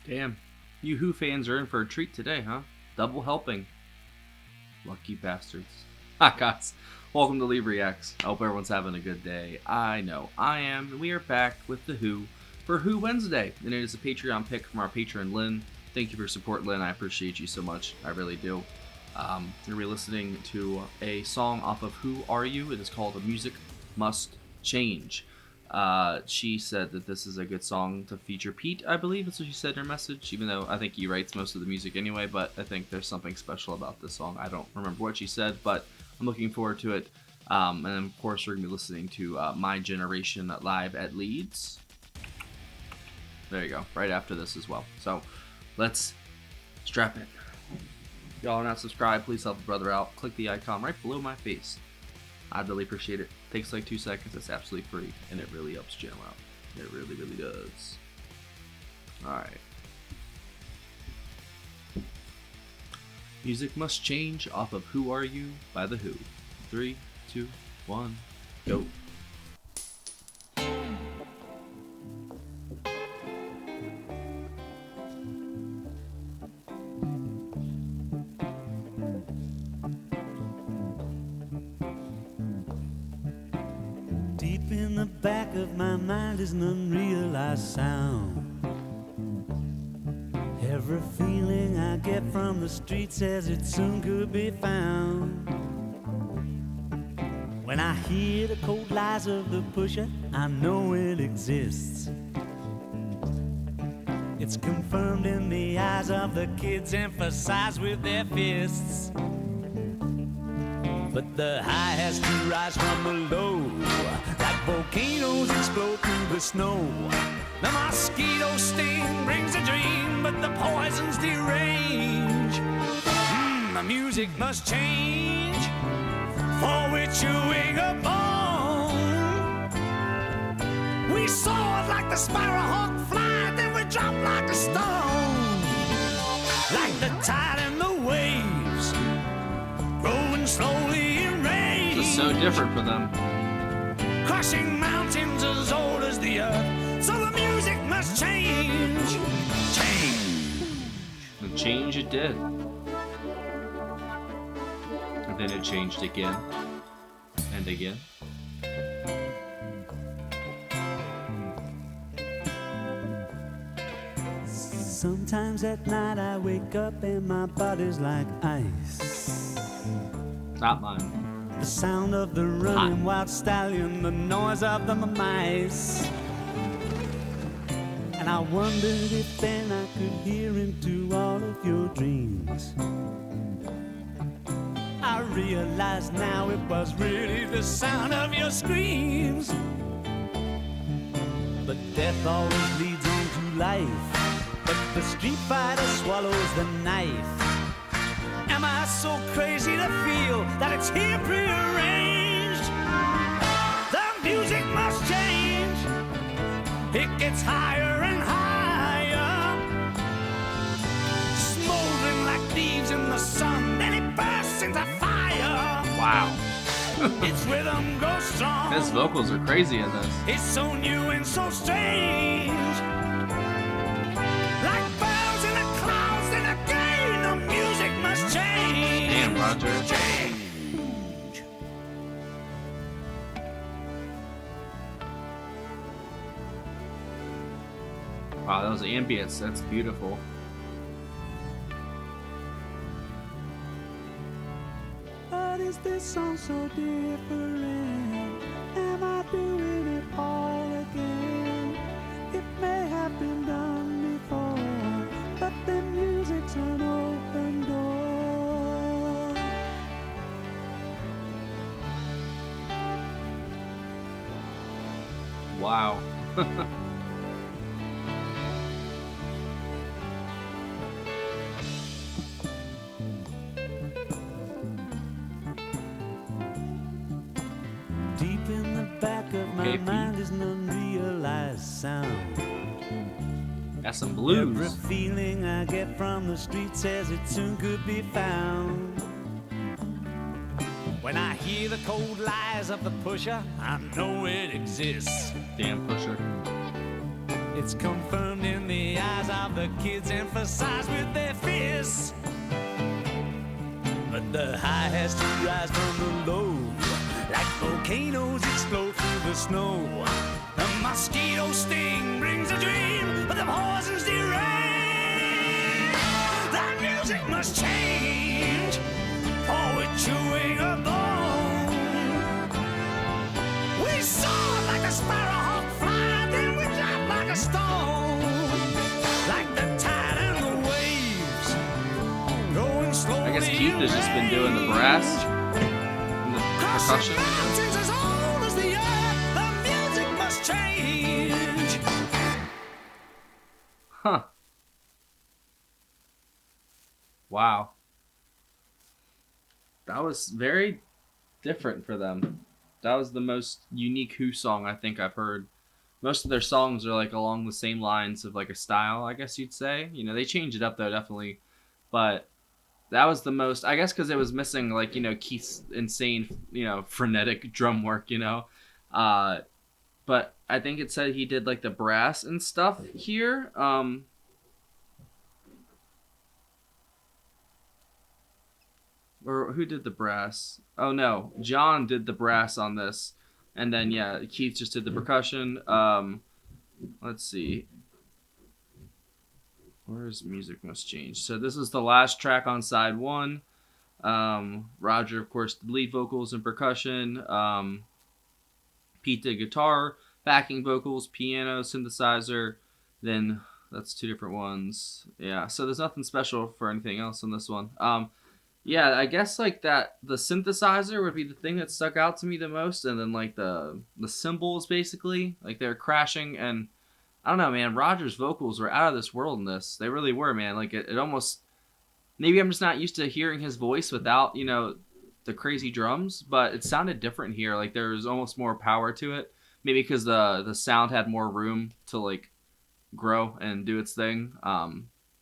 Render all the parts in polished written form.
Damn. You Who fans are in for a treat today, huh? Double helping. Lucky bastards. Hi guys. Welcome to Leave Reacts. I hope everyone's having a good day. I know I am, and we are back with The Who for Who Wednesday. And it is a Patreon pick from our patron, Lynn. Thank you for your support, Lynn. I appreciate you so much. I really do. You're going to be listening to a song off of Who Are You? It is called A Music Must Change. She said that this is a good song to feature Pete, I believe that's what she said in her message, even though I think he writes most of the music anyway, but I think there's something special about this song. I don't remember what she said, but I'm looking forward to it. And then, of course, we're going to be listening to My Generation live at Leeds. There you go, right after this as well. So, let's strap in. If y'all are not subscribed, please help a brother out. Click the icon right below my face. I'd really appreciate it. Takes like 2 seconds. It's absolutely free, and it really helps channel out. It really, really does. Alright. Music Must Change off of Who Are You by The Who. 3, 2, 1, go. Deep in the back of my mind is an unrealized sound. Every feeling I get from the street says it soon could be found. When I hear the cold lies of the pusher, I know it exists. It's confirmed in the eyes of the kids, emphasized with their fists. But the high has to rise from the low, like volcanoes explode through the snow. The mosquito sting brings a dream, but the poison's derange. The music must change, for we're chewing a bone. We soared like the sparrowhawk fly, then we dropped like a stone. Like the tide and the waves, growing slowly in range. This is so different for them. Crushing mountains as old as the earth, so the music must change. Change. And change it did. And then it changed again. And again. Sometimes at night I wake up and my body's like ice. Not mine. The sound of the running wild stallion, the noise of the mice. And I wondered if then I could hear into all of your dreams. I realize now it was really the sound of your screams. But death always leads on to life, but the street fighter swallows the knife. Am I so crazy to feel that it's here prearranged? The music must change. It gets higher and higher, smoldering like leaves in the sun, then it bursts into fire. Wow. Its rhythm grows strong. His vocals are crazy in this. It's so new and so strange. Like bells in the clouds, then again the music must change. Damn, Roger. Change. Wow, that was ambience. That's beautiful. But is this song so different? Am I doing it all again? It may have been done before, but the music's an open door. Wow. Deep in the back of my Okay, Pete. mind is an unrealized sound. That's some Every blues. feeling I get from the street says it soon could be found. When I hear the cold lies of the pusher, I know it exists. Damn pusher. It's confirmed in the eyes of the kids, emphasized with their fists. But the high has to rise from the low, like volcanoes explode through the snow. The mosquito sting brings a dream, but the poison's deranged. The music must change, for we're chewing a bone. We soar like a sparrowhawk fly, then we drop like a stone. Like the tide and the waves, going slowly. I guess Keith has just been doing the brass and the percussion. Mountains as old as the earth, the music must change. Huh. Wow. That was very different for them. That was the most unique Who song I think I've heard. Most of their songs are like along the same lines of like a style, I guess you'd say. You know, they change it up though, definitely. But that was the most, I guess, because it was missing like, you know, Keith's insane, you know, frenetic drum work, you know. But I think it said he did like the brass and stuff here. Or who did the brass? Oh no, John did the brass on this, and then yeah, Keith just did the percussion. Let's see. Where's Music Must Change? So this is the last track on side one. Roger, of course, did lead vocals and percussion. Pete did guitar, backing vocals, piano, synthesizer. Then that's two different ones. Yeah, so there's nothing special for anything else on this one. Yeah, I guess like that the synthesizer would be the thing that stuck out to me the most, and then like the cymbals basically, like they're crashing, and I don't know, man, Roger's vocals were out of this world in this. They really were, man. Like it almost, maybe I'm just not used to hearing his voice without, you know, the crazy drums, but it sounded different here. Like there was almost more power to it. Maybe because the sound had more room to like grow and do its thing. I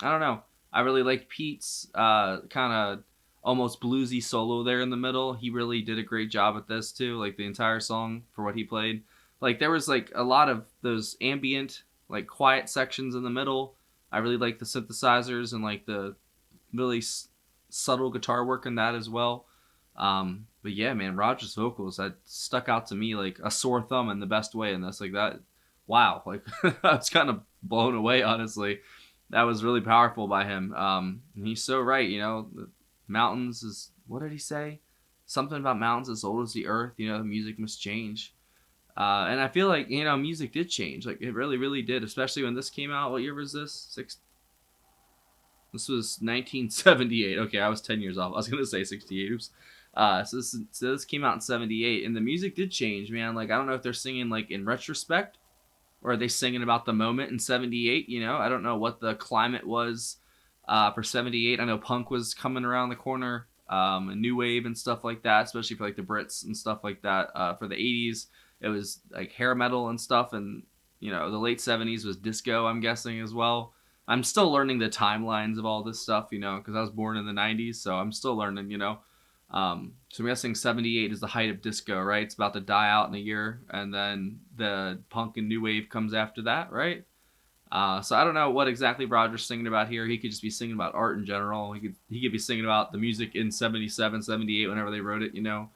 don't know. I really liked Pete's kind of almost bluesy solo there in the middle. He really did a great job at this too, like the entire song for what he played. Like there was like a lot of those ambient, like quiet sections in the middle. I really like the synthesizers and like the really subtle guitar work in that as well. But yeah, man, Roger's vocals, that stuck out to me like a sore thumb in the best way in this. Like that, wow, like I was kind of blown away, honestly. That was really powerful by him. And he's so right, you know. Mountains is, what did he say? Something about mountains as old as the earth, you know, the music must change. And I feel like, you know, music did change. Like it really, really did, especially when this came out. What year was this? This was 1978. Okay, I was 10 years off. I was going to say 68. Oops. So this came out in 78, and the music did change, man. Like, I don't know if they're singing, like, in retrospect, or are they singing about the moment in 78, you know? I don't know what the climate was for 78. I know punk was coming around the corner, and new wave and stuff like that, especially for, like, the Brits and stuff like that. For the 80s, it was, like, hair metal and stuff, and, you know, the late 70s was disco, I'm guessing, as well. I'm still learning the timelines of all this stuff, you know, because I was born in the 90s, so I'm still learning, you know. So I'm guessing 78 is the height of disco, right? It's about to die out in a year, and then the punk and new wave comes after that, right? So I don't know what exactly Roger's singing about here. He could just be singing about art in general. He could be singing about the music in 77, 78, whenever they wrote it, you know.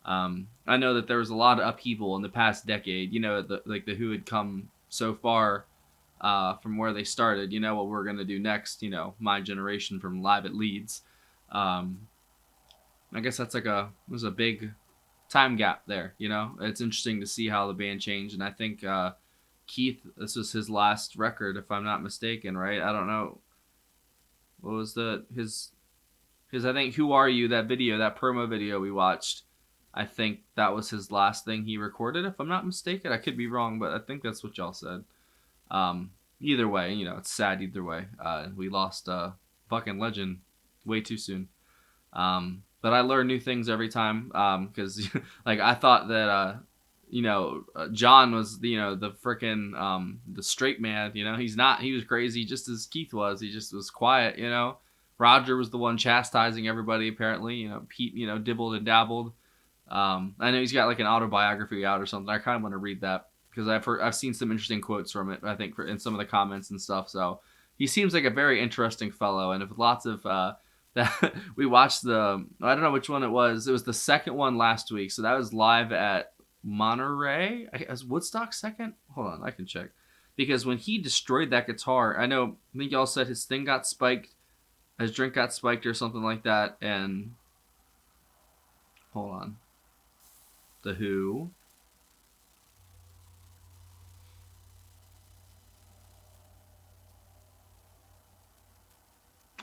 I know that there was a lot of upheaval in the past decade, you know, the Who had come so far from where they started, you know, what we're going to do next, you know, My Generation from Live at Leeds. I guess that's like there's a big time gap there, you know. It's interesting to see how the band changed, and I think Keith, this was his last record, if I'm not mistaken, right? I don't know. What was his I think Who Are You, that video, that promo video we watched, I think that was his last thing he recorded, if I'm not mistaken. I could be wrong, but I think that's what y'all said. Either way, you know, it's sad either way. We lost a fucking legend way too soon. But I learn new things every time, because like I thought that you know, John was, you know, the frickin' the straight man, you know. He's not. He was crazy just as Keith was. He just was quiet, you know. Roger was the one chastising everybody, apparently. You know, Pete, you know, dibbled and dabbled. I know he's got like an autobiography out or something. I kind of want to read that. because I've seen some interesting quotes from it. I think in some of the comments and stuff. So he seems like a very interesting fellow, and with lots of that we watched I don't know which one it was. It was the second one last week, so that was live at Monterey. Was Woodstock second? Hold on, I can check. Because when he destroyed that guitar, I think y'all said his thing got spiked, his drink got spiked or something like that, and hold on. The Who.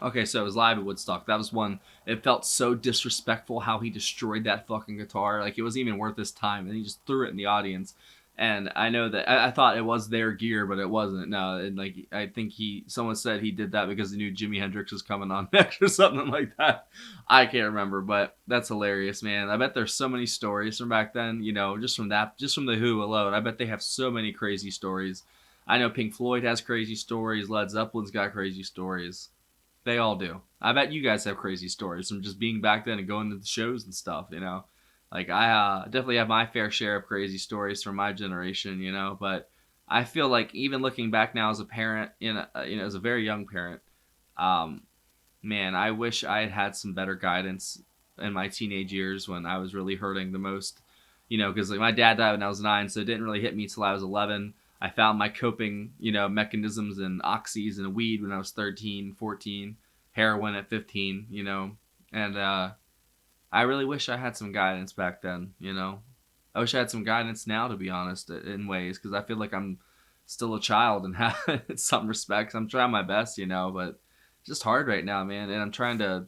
Okay, so it was live at Woodstock. That was one. It felt so disrespectful how he destroyed that fucking guitar. Like, it wasn't even worth his time, and he just threw it in the audience. And I know that I thought it was their gear, but it wasn't. No, and like I think someone said he did that because he knew Jimi Hendrix was coming on next or something like that. I can't remember, but that's hilarious, man. I bet there's so many stories from back then. Just from the Who alone. I bet they have so many crazy stories. I know Pink Floyd has crazy stories. Led Zeppelin's got crazy stories. They all do. I bet you guys have crazy stories from just being back then and going to the shows and stuff. Like, I definitely have my fair share of crazy stories from my generation. But I feel like even looking back now as a parent, as a very young parent, man, I wish I had had some better guidance in my teenage years when I was really hurting the most. Because like my dad died when I was 9, so it didn't really hit me till I was 11. I found my coping, mechanisms in oxys and weed when I was 13, 14, heroin at 15, and I really wish I had some guidance back then, I wish I had some guidance now, to be honest, in ways, because I feel like I'm still a child in some respects. I'm trying my best, but it's just hard right now, man, and I'm trying to,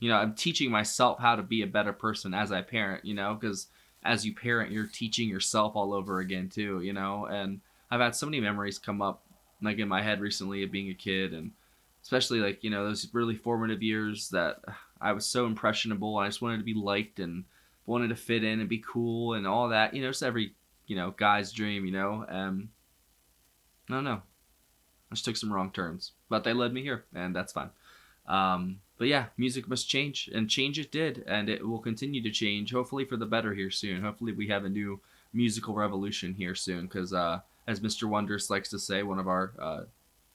I'm teaching myself how to be a better person as I parent, because as you parent, you're teaching yourself all over again, too, and I've had so many memories come up, like, in my head recently of being a kid, and especially, like, those really formative years that I was so impressionable, and I just wanted to be liked and wanted to fit in and be cool and all that, just every, guy's dream, and I don't know. I just took some wrong turns, but they led me here, and that's fine. But yeah, music must change, and change it did, and it will continue to change, hopefully for the better here soon. Hopefully we have a new musical revolution here soon, because as Mr. Wonders likes to say, one of our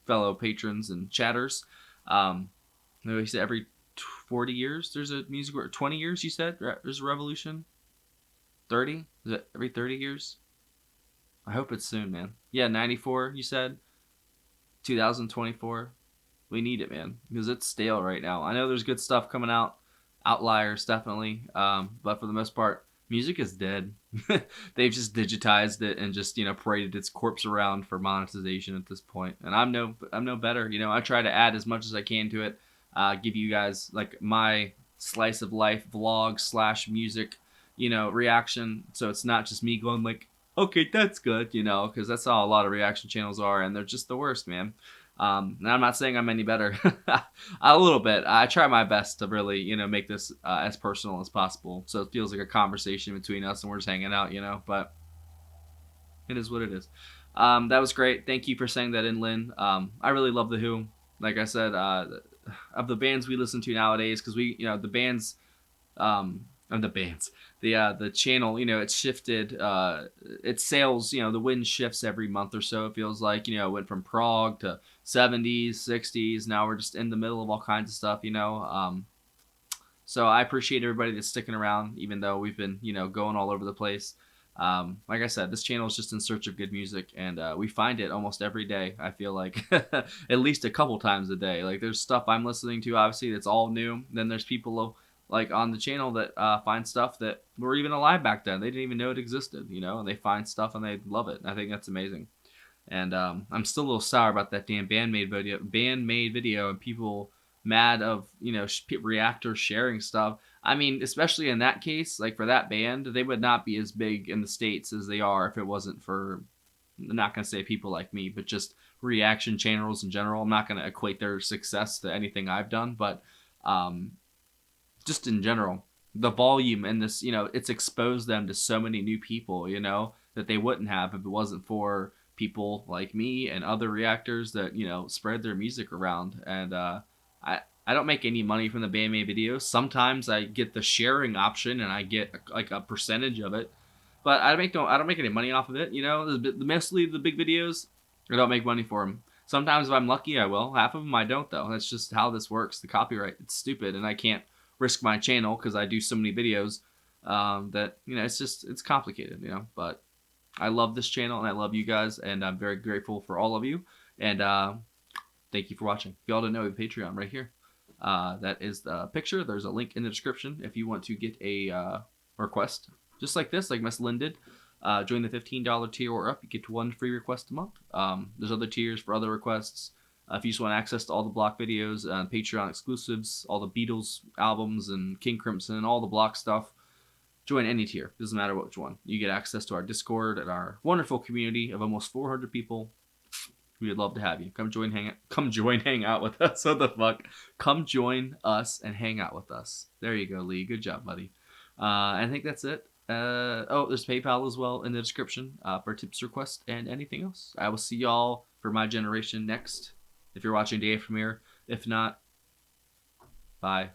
fellow patrons and chatters, he said every 40 years there's a music, 20 years you said there's a revolution. 30? Is it every 30 years? I hope it's soon, man. Yeah, 94 you said. 2024. We need it, man, because it's stale right now. I know there's good stuff coming out, outliers definitely, but for the most part, music is dead. They've just digitized it and just paraded its corpse around for monetization at this point. And I'm no better. I try to add as much as I can to it. Give you guys like my slice of life vlog / music, reaction. So it's not just me going like, okay, that's good, because that's how a lot of reaction channels are, and they're just the worst, man. And I'm not saying I'm any better. A little bit. I try my best to really, make this as personal as possible, so it feels like a conversation between us and we're just hanging out, but it is what it is. That was great. Thank you for saying that in, Lynn. I really love The Who. Like I said, of the bands we listen to nowadays, because we, the bands, the channel, it's shifted, its sales, the wind shifts every month or so, it feels like, it went from prog to 70s, 60s, now we're just in the middle of all kinds of stuff, so I appreciate everybody that's sticking around, even though we've been, going all over the place. Like I said, this channel is just in search of good music, and we find it almost every day. I feel like at least a couple times a day. Like, there's stuff I'm listening to, obviously, that's all new. Then there's people like on the channel that find stuff that were even alive back then. They didn't even know it existed, and they find stuff and they love it. I think that's amazing. And I'm still a little sour about that damn band-made video and people mad of, reactors sharing stuff. I mean, especially in that case, like for that band, they would not be as big in the States as they are if it wasn't for, I'm not going to say people like me, but just reaction channels in general. I'm not going to equate their success to anything I've done, but just in general, the volume and this, it's exposed them to so many new people, that they wouldn't have if it wasn't for people like me and other reactors that, spread their music around. And I don't make any money from the bandmade videos. Sometimes I get the sharing option and I get like a percentage of it. But I don't make any money off of it. You know, mostly the big videos, I don't make money for them. Sometimes if I'm lucky, I will. Half of them I don't though. That's just how this works. The copyright, it's stupid, and I can't risk my channel because I do so many videos that it's complicated. But I love this channel and I love you guys, and I'm very grateful for all of you. And thank you for watching. If y'all didn't know, we have Patreon right here. That is the picture. There's a link in the description if you want to get a request just like this, like Miss Lynn did. Join the $15 tier or up. You get 1 free request a month. There's other tiers for other requests. If you just want access to all the block videos, Patreon exclusives, all the Beatles albums and King Crimson and all the block stuff, join any tier. Doesn't matter which one. You get access to our Discord and our wonderful community of almost 400 people. We'd love to have you. Come join, hang out with us. What the fuck? Come join us and hang out with us. There you go, Lee. Good job, buddy. I think that's it. There's PayPal as well in the description for tips, requests, and anything else. I will see y'all for my generation next. If you're watching day premiere. If not, bye.